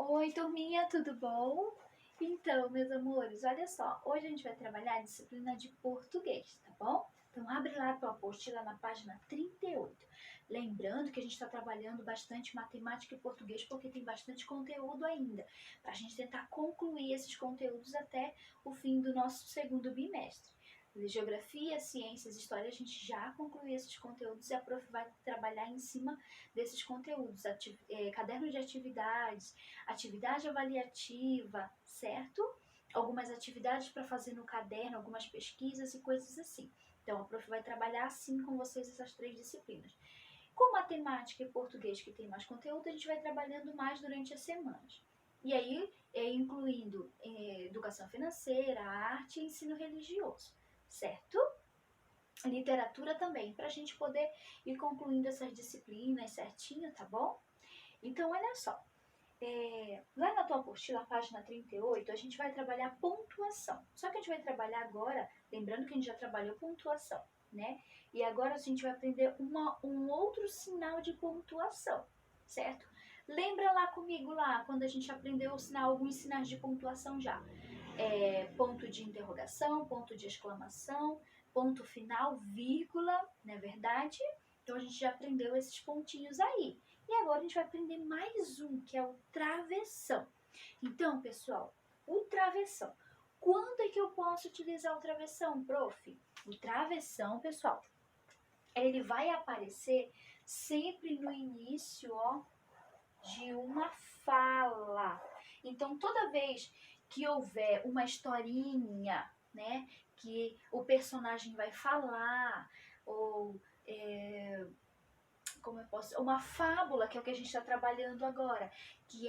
Oi, turminha, tudo bom? Então, meus amores, olha só, hoje a gente vai trabalhar a disciplina de português, tá bom? Então, abre lá a tua apostila na página 38. Lembrando que a gente está trabalhando bastante matemática e português porque tem bastante conteúdo ainda, para a gente tentar concluir esses conteúdos até o fim do nosso segundo bimestre. Geografia, ciências, história, a gente já concluiu esses conteúdos e a prof vai trabalhar em cima desses conteúdos, caderno de atividades, atividade avaliativa, certo? Algumas atividades para fazer no caderno, algumas pesquisas e coisas assim. Então, a prof vai trabalhar assim com vocês essas três disciplinas. Com matemática e português, que tem mais conteúdo, a gente vai trabalhando mais durante as semanas. E aí, incluindo educação financeira, arte e ensino religioso, certo? Literatura também, para a gente poder ir concluindo essas disciplinas certinho, tá bom? Então, olha só, lá na tua apostila, página 38, a gente vai trabalhar pontuação. Só que a gente vai trabalhar agora, lembrando que a gente já trabalhou pontuação, né? E agora a gente vai aprender um outro sinal de pontuação, certo? Lembra lá comigo lá, quando a gente aprendeu alguns sinais de pontuação já. Ponto de interrogação, ponto de exclamação, ponto final, vírgula, não é verdade? Então a gente já aprendeu esses pontinhos aí. E agora a gente vai aprender mais um, que é o travessão. Então, pessoal, o travessão. Quando é que eu posso utilizar o travessão, prof? O travessão, pessoal, ele vai aparecer sempre no início, ó, de uma fala. Então, toda vez que houver uma historinha, né, que o personagem vai falar, ou como eu posso, uma fábula, que é o que a gente está trabalhando agora, que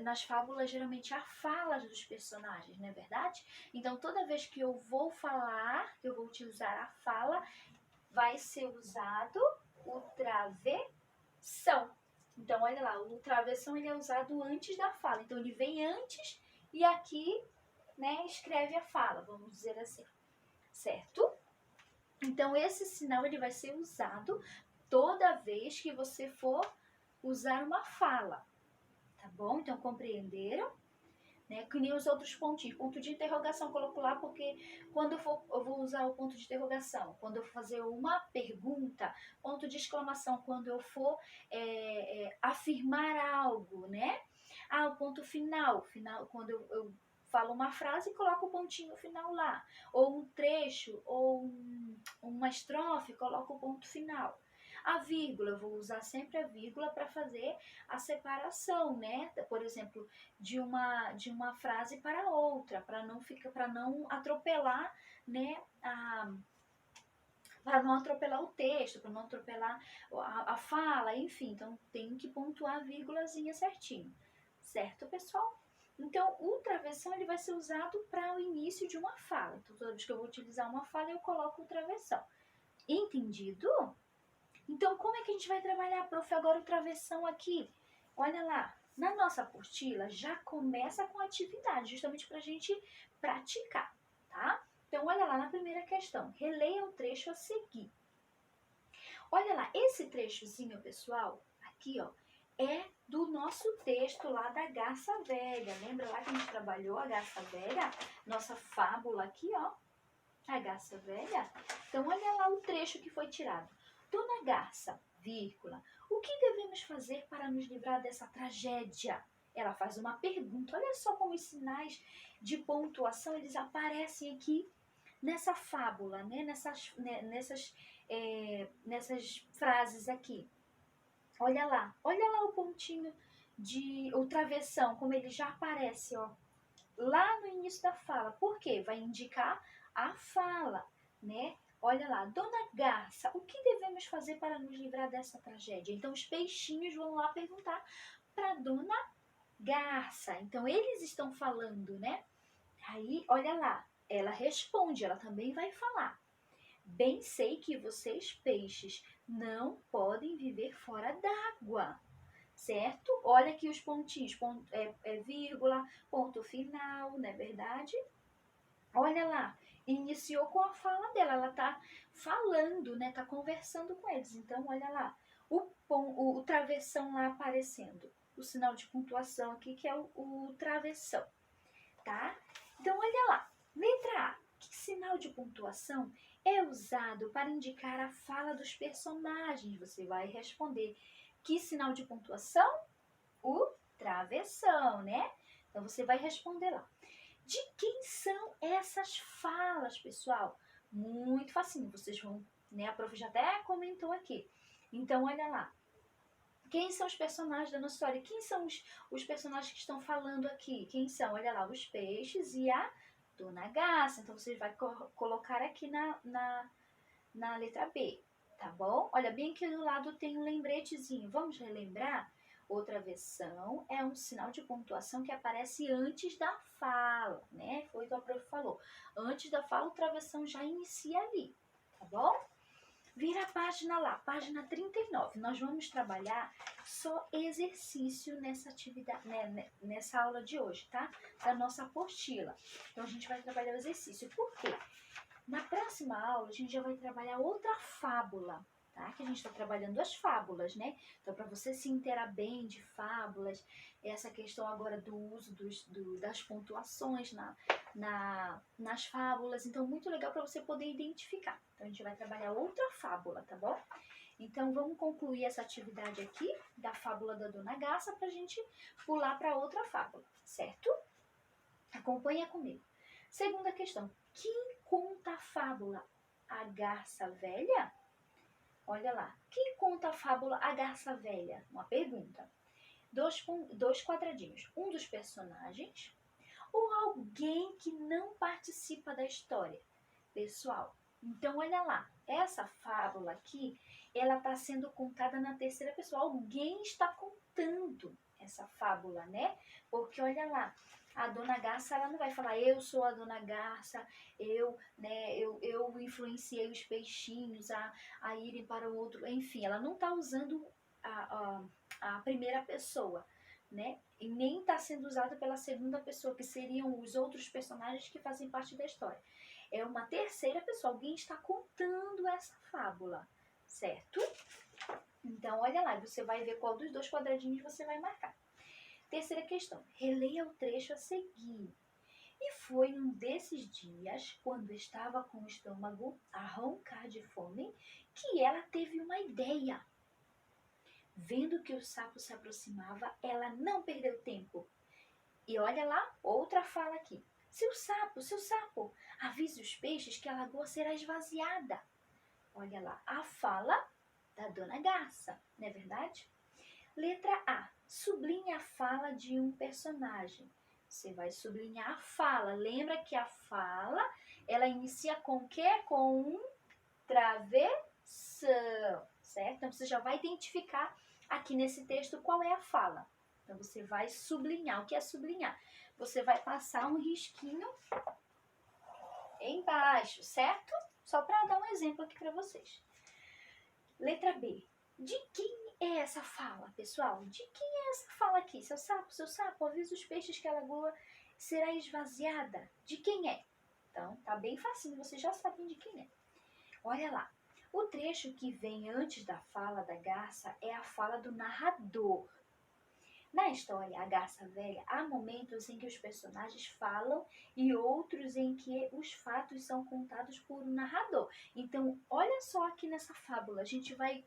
nas fábulas geralmente há falas dos personagens, não é verdade? Então, toda vez que eu vou falar, que eu vou utilizar a fala, vai ser usado o travessão. Então, olha lá, o travessão ele é usado antes da fala. Então, ele vem antes e aqui, né, escreve a fala, vamos dizer assim, certo? Então, esse sinal ele vai ser usado toda vez que você for usar uma fala, tá bom? Então, compreenderam? Né? Que nem os outros pontinhos. Ponto de interrogação coloco lá porque quando eu vou usar o ponto de interrogação, quando eu for fazer uma pergunta, ponto de exclamação, quando eu for afirmar algo, né? O ponto final, quando eu falo uma frase e coloco o pontinho final lá. Ou um trecho, ou uma estrofe, coloco o ponto final. A vírgula, eu vou usar sempre a vírgula para fazer a separação, né? Por exemplo, de uma frase para outra, para não atropelar, né? Para não atropelar o texto, para não atropelar a fala, enfim. Então, tem que pontuar a vírgulazinha certinho. Certo, pessoal? Então, o travessão ele vai ser usado para o início de uma fala. Então, toda vez que eu vou utilizar uma fala, eu coloco o travessão. Entendido? Então, como é que a gente vai trabalhar, prof, agora o travessão aqui? Olha lá, na nossa apostila já começa com atividade, justamente para a gente praticar, tá? Então, olha lá na primeira questão, releia o trecho a seguir. Olha lá, esse trechozinho, pessoal, aqui, ó, é do nosso texto lá da Garça Velha. Lembra lá que a gente trabalhou a Garça Velha? Nossa fábula aqui, ó, a Garça Velha. Então, olha lá o trecho que foi tirado. Dona Garça, vírgula, o que devemos fazer para nos livrar dessa tragédia? Ela faz uma pergunta. Olha só como os sinais de pontuação eles aparecem aqui nessa fábula, né? Nessas frases aqui. Olha lá o pontinho o travessão, como ele já aparece, ó, lá no início da fala. Por quê? Vai indicar a fala, né? Olha lá, Dona Garça, o que devemos fazer para nos livrar dessa tragédia? Então, os peixinhos vão lá perguntar para Dona Garça. Então, eles estão falando, né? Aí, olha lá, ela responde, ela também vai falar. Bem sei que vocês, peixes, não podem viver fora d'água, certo? Olha aqui os pontinhos, vírgula, ponto final, não é verdade? Olha lá, iniciou com a fala dela, ela tá falando, né? Tá conversando com eles. Então, olha lá, o travessão lá aparecendo. o sinal de pontuação aqui, que é o travessão, tá? Então, olha lá. Letra A. Que sinal de pontuação é usado para indicar a fala dos personagens? Você vai responder. Que sinal de pontuação? O travessão, né? Então, você vai responder lá. De quem são essas falas, pessoal? Muito facinho. Vocês vão, né? A prof já até comentou aqui. Então, olha lá. Quem são os personagens da nossa história? Quem são os personagens que estão falando aqui? Quem são? Olha lá, os peixes e a Dona Garça. Então, você vai colocar aqui na letra B, tá bom? Olha, bem aqui do lado tem um lembretezinho. Vamos relembrar? Outra versão é um sinal de pontuação que aparece antes da fala, né? Foi o que a prof falou. Antes da fala, o travessão já inicia ali, tá bom? Vira a página lá, página 39. Nós vamos trabalhar só exercício nessa atividade, né, nessa aula de hoje, tá? Da nossa apostila. Então, a gente vai trabalhar o exercício. Por quê? Na próxima aula, a gente já vai trabalhar outra fábula, tá? Que a gente está trabalhando as fábulas, né? Então, para você se inteirar bem de fábulas, essa questão agora do uso das pontuações nas fábulas. Então, muito legal para você poder identificar. Então, a gente vai trabalhar outra fábula, tá bom? Então, vamos concluir essa atividade aqui da fábula da Dona Garça para a gente pular para outra fábula, certo? Acompanha comigo. Segunda questão. Quem conta a fábula? A garça velha? Olha lá. Quem conta a fábula A Garça Velha? Uma pergunta. Dois quadradinhos. Um dos personagens ou alguém que não participa da história? Pessoal, então olha lá. Essa fábula aqui, ela está sendo contada na terceira pessoa. Alguém está contando essa fábula, né? Porque olha lá. A Dona Garça, ela não vai falar, eu sou a Dona Garça, eu influenciei os peixinhos a irem para o outro. Enfim, ela não está usando a primeira pessoa, né? E nem está sendo usada pela segunda pessoa, que seriam os outros personagens que fazem parte da história. É uma terceira pessoa, alguém está contando essa fábula, certo? Então, olha lá, você vai ver qual dos dois quadradinhos você vai marcar. Terceira questão, releia o trecho a seguir. E foi um desses dias, quando estava com o estômago a roncar de fome, que ela teve uma ideia. Vendo que o sapo se aproximava, ela não perdeu tempo. E olha lá, outra fala aqui. Seu sapo, avise os peixes que a lagoa será esvaziada. Olha lá, a fala da Dona Garça, não é verdade? Letra A. Sublinhe a fala de um personagem. Você vai sublinhar a fala. Lembra que a fala, ela inicia com o quê? Com um travessão, certo? Então, você já vai identificar aqui nesse texto qual é a fala. Então, você vai sublinhar. O que é sublinhar? Você vai passar um risquinho embaixo, certo? Só para dar um exemplo aqui para vocês. Letra B. De quem é essa fala, pessoal? De quem é essa fala aqui? Seu sapo, avisa os peixes que a lagoa será esvaziada. De quem é? Então, tá bem facinho, vocês já sabem de quem é. Olha lá. O trecho que vem antes da fala da garça é a fala do narrador. Na história A Garça Velha, há momentos em que os personagens falam e outros em que os fatos são contados por um narrador. Então, olha só aqui nessa fábula, a gente vai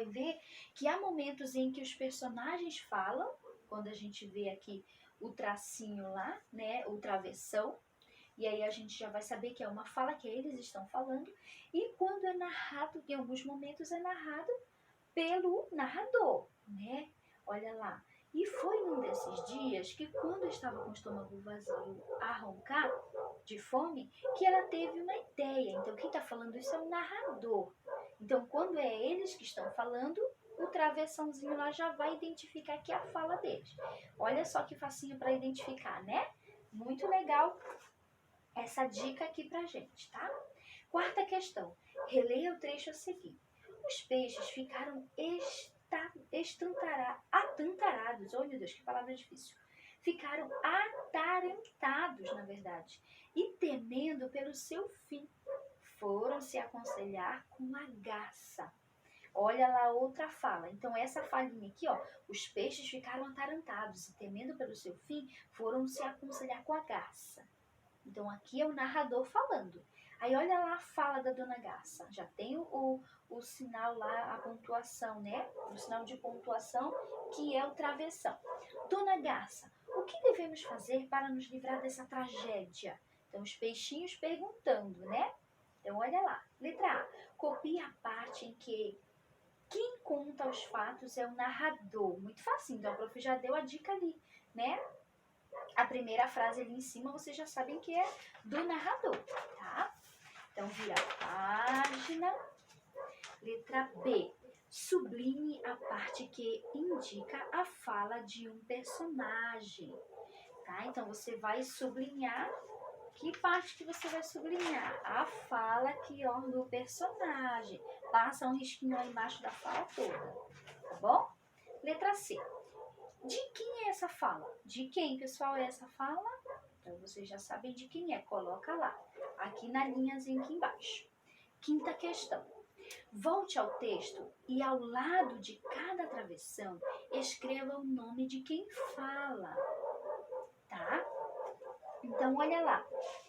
ver que há momentos em que os personagens falam, quando a gente vê aqui o tracinho lá, né, o travessão, e aí a gente já vai saber que é uma fala que eles estão falando, e quando é narrado, em alguns momentos é narrado pelo narrador, né? Olha lá. E foi num desses dias que, quando estava com o estômago vazio a roncar de fome, que ela teve uma ideia. Então, quem está falando isso é o narrador. Então, quando é eles que estão falando, o travessãozinho lá já vai identificar que é a fala deles. Olha só que facinho para identificar, né? Muito legal essa dica aqui pra gente, tá? Quarta questão. Releia o trecho a seguir. Os peixes ficaram atantarados. Oh, meu Deus, que palavra difícil. Ficaram atarantados, na verdade, e temendo pelo seu fim. Foram se aconselhar com a garça. Olha lá outra fala. Então, essa falinha aqui, ó, os peixes ficaram atarantados e, temendo pelo seu fim, foram se aconselhar com a garça. Então, aqui é o narrador falando. Aí, olha lá a fala da dona Garça. Já tem o sinal lá, a pontuação, né? O sinal de pontuação, que é o travessão. Dona Garça, o que devemos fazer para nos livrar dessa tragédia? Então, os peixinhos perguntando, né? Então, olha lá. Letra A. Copie a parte em que quem conta os fatos é o narrador. Muito fácil. Então, a prof já deu a dica ali, né? A primeira frase ali em cima, vocês já sabem que é do narrador, tá? Então, vira a página. Letra B. Sublinhe a parte que indica a fala de um personagem, tá? Então, você vai sublinhar. Que parte que você vai sublinhar? A fala aqui, ó, do personagem. Passa um risquinho aí embaixo da fala toda, tá bom? Letra C. De quem é essa fala? De quem, pessoal, é essa fala? Então, vocês já sabem de quem é. Coloca lá, aqui na linhazinha aqui embaixo. Quinta questão. Volte ao texto e ao lado de cada travessão, escreva o nome de quem fala, tá? Então, olha lá.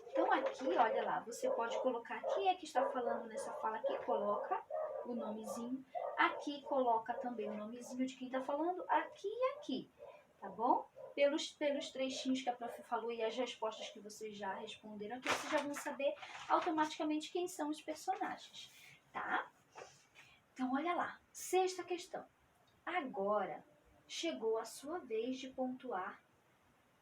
Então, aqui, olha lá, você pode colocar quem é que está falando nessa fala aqui. Coloca o nomezinho. Aqui, coloca também o nomezinho de quem está falando. Aqui e aqui, tá bom? Pelos trechinhos que a prof falou e as respostas que vocês já responderam aqui, vocês já vão saber automaticamente quem são os personagens, tá? Então, olha lá. Sexta questão. Agora, chegou a sua vez de pontuar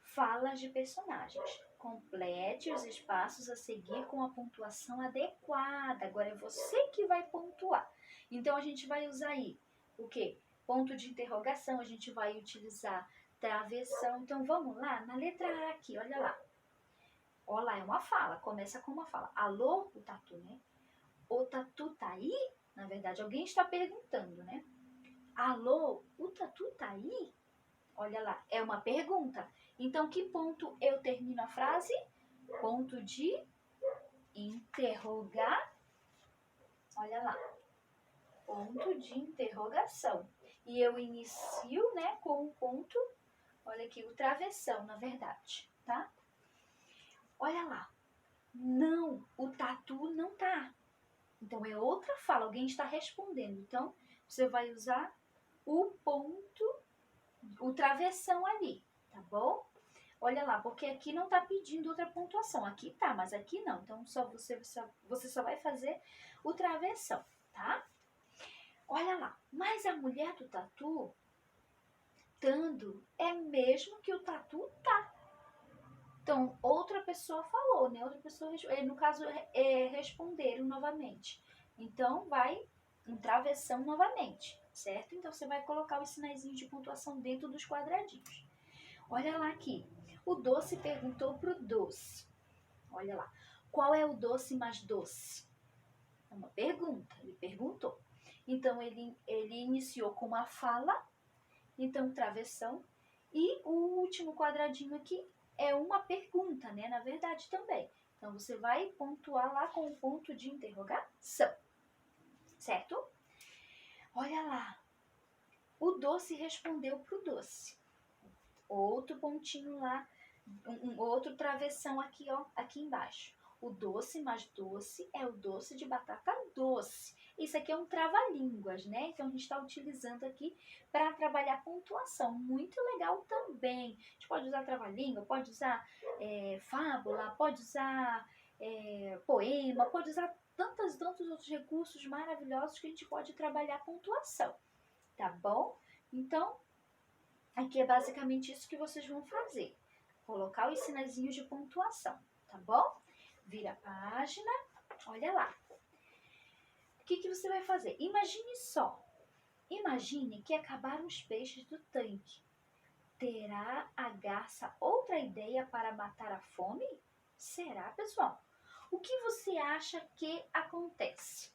falas de personagens. Complete os espaços a seguir com a pontuação adequada. Agora é você que vai pontuar. Então, a gente vai usar aí o quê? Ponto de interrogação, a gente vai utilizar travessão. Então, vamos lá na letra A aqui, olha lá. Olha lá, é uma fala, começa com uma fala. Alô, o Tatu, né? O Tatu tá aí? Na verdade, alguém está perguntando, né? Alô, o Tatu tá aí? Olha lá, é uma pergunta. Então, que ponto eu termino a frase? Ponto de interrogar. Olha lá, ponto de interrogação. E eu inicio, né, com o ponto, olha aqui, o travessão, na verdade, tá? Olha lá, não, o Tatu não tá. Então, é outra fala, alguém está respondendo. Então, você vai usar o ponto, o travessão ali, tá bom? Olha lá, porque aqui não tá pedindo outra pontuação. Aqui tá, mas aqui não. Então, você só vai fazer o travessão, tá? Olha lá, mas a mulher do Tatu, tando, é mesmo que o Tatu tá. Então, outra pessoa falou, né? Outra pessoa, no caso, responderam novamente. Então, vai um travessão novamente, certo? Então, você vai colocar os sinaizinhos de pontuação dentro dos quadradinhos. Olha lá aqui. O doce perguntou pro doce. Olha lá. Qual é o doce mais doce? É uma pergunta. Ele perguntou. Então, ele iniciou com uma fala. Então, travessão. E o último quadradinho aqui é uma pergunta, né? Na verdade, também. Então, você vai pontuar lá com o ponto de interrogação. Certo? Olha lá. O doce respondeu pro doce. Outro pontinho lá, outro travessão aqui, ó, aqui embaixo. O doce mais doce é o doce de batata doce. Isso aqui é um trava-línguas, né? Então, a gente está utilizando aqui para trabalhar pontuação. Muito legal também. A gente pode usar trava-língua, pode usar fábula, pode usar poema, pode usar tantos outros recursos maravilhosos que a gente pode trabalhar pontuação. Tá bom? Então, aqui é basicamente isso que vocês vão fazer. Colocar os sinaizinhos de pontuação, tá bom? Vira a página, olha lá. O que você vai fazer? Imagine só. Imagine que acabaram os peixes do tanque. Terá a garça outra ideia para matar a fome? Será, pessoal? O que você acha que acontece?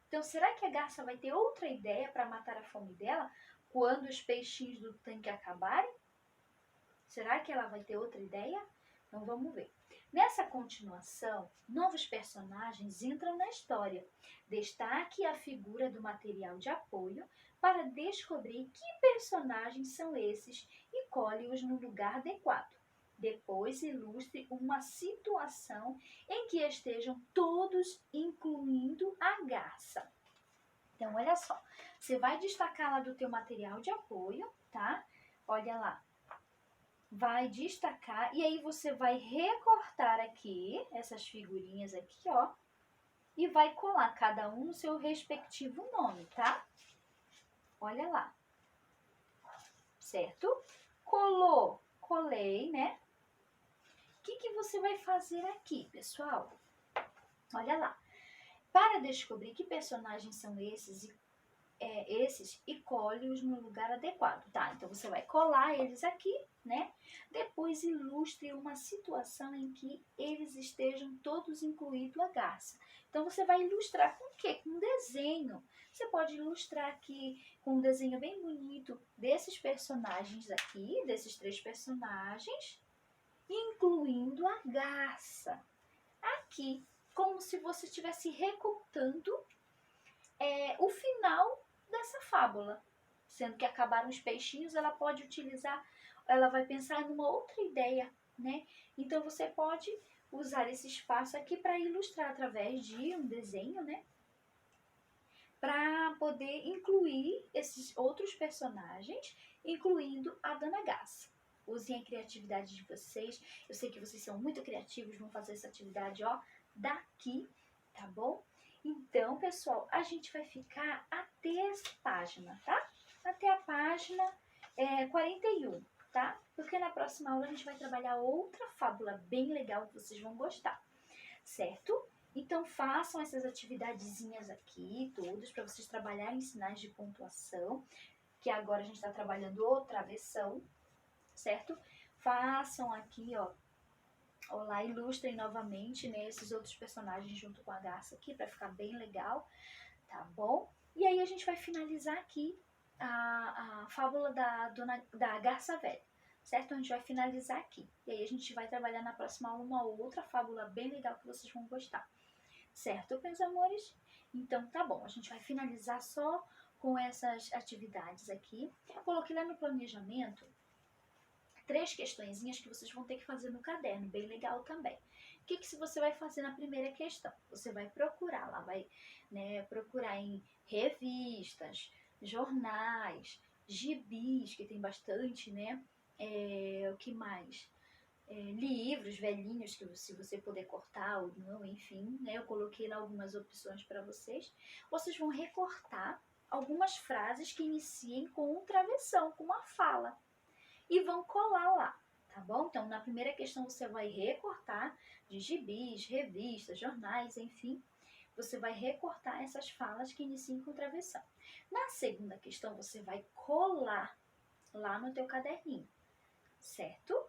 Então, será que a garça vai ter outra ideia para matar a fome dela quando os peixinhos do tanque acabarem? Será que ela vai ter outra ideia? Então vamos ver. Nessa continuação, novos personagens entram na história. Destaque a figura do material de apoio para descobrir que personagens são esses e cole-os no lugar adequado. Depois, ilustre uma situação em que estejam todos, incluindo a garça. Então, olha só, você vai destacar lá do teu material de apoio, tá? Olha lá, vai destacar e aí você vai recortar aqui, essas figurinhas aqui, ó, e vai colar cada um no seu respectivo nome, tá? Olha lá, certo? Colou, colei, né? O que você vai fazer aqui, pessoal? Olha lá. Para descobrir que personagens são esses e colhe-os no lugar adequado, tá? Então você vai colar eles aqui, né? Depois ilustre uma situação em que eles estejam todos, incluído a garça. Então você vai ilustrar com o quê? Com um desenho. Você pode ilustrar aqui com um desenho bem bonito desses personagens aqui, desses 3 personagens, incluindo a garça. Aqui, como se você estivesse recontando o final dessa fábula. Sendo que acabaram os peixinhos, ela pode utilizar, ela vai pensar numa outra ideia, né? Então você pode usar esse espaço aqui para ilustrar através de um desenho, né? Para poder incluir esses outros personagens, incluindo a Dona Garça. Usem a criatividade de vocês. Eu sei que vocês são muito criativos, vão fazer essa atividade, ó, daqui, tá bom? Então, pessoal, a gente vai ficar até essa página, tá? Até a página 41, tá? Porque na próxima aula a gente vai trabalhar outra fábula bem legal que vocês vão gostar, certo? Então, façam essas atividadezinhas aqui, todas, para vocês trabalharem sinais de pontuação, que agora a gente está trabalhando o travessão, certo? Façam aqui, ó, lá, ilustrem novamente, né, esses outros personagens junto com a garça aqui, para ficar bem legal, tá bom? E aí a gente vai finalizar aqui a fábula da garça velha, certo? A gente vai finalizar aqui. E aí a gente vai trabalhar na próxima aula uma outra fábula bem legal que vocês vão gostar. Certo, meus amores? Então tá bom, a gente vai finalizar só com essas atividades aqui. Coloquei lá no planejamento 3 questõezinhas que vocês vão ter que fazer no caderno, bem legal também. O que você vai fazer na primeira questão? Você vai procurar lá, vai, né, procurar em revistas, jornais, gibis, que tem bastante, né? O que mais? Livros velhinhos que se você puder cortar ou não, enfim, né? Eu coloquei lá algumas opções para vocês. Vocês vão recortar algumas frases que iniciem com um travessão, com uma fala, e vão colar lá, tá bom? Então, na primeira questão você vai recortar de gibis, revistas, jornais, enfim, você vai recortar essas falas que iniciam com travessão. Na segunda questão, você vai colar lá no teu caderninho, certo?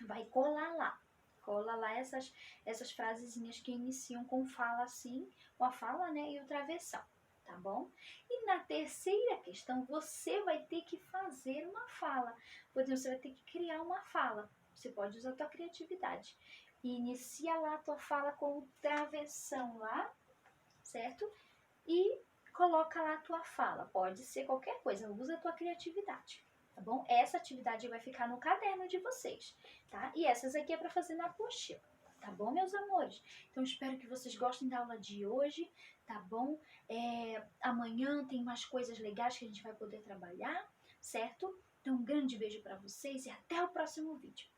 Vai colar lá. Cola lá essas frasezinhas que iniciam com fala assim, com a fala, né, e o travessão, tá bom? E na terceira questão, você vai ter que fazer uma fala. Por exemplo, você vai ter que criar uma fala. Você pode usar a tua criatividade. E inicia lá a tua fala com o travessão lá, certo? E coloca lá a tua fala. Pode ser qualquer coisa, usa a tua criatividade. Tá bom? Essa atividade vai ficar no caderno de vocês, tá? E essas aqui é para fazer na apostila, tá bom, meus amores? Então, espero que vocês gostem da aula de hoje, tá bom? Amanhã tem mais coisas legais que a gente vai poder trabalhar, certo? Então, um grande beijo para vocês e até o próximo vídeo.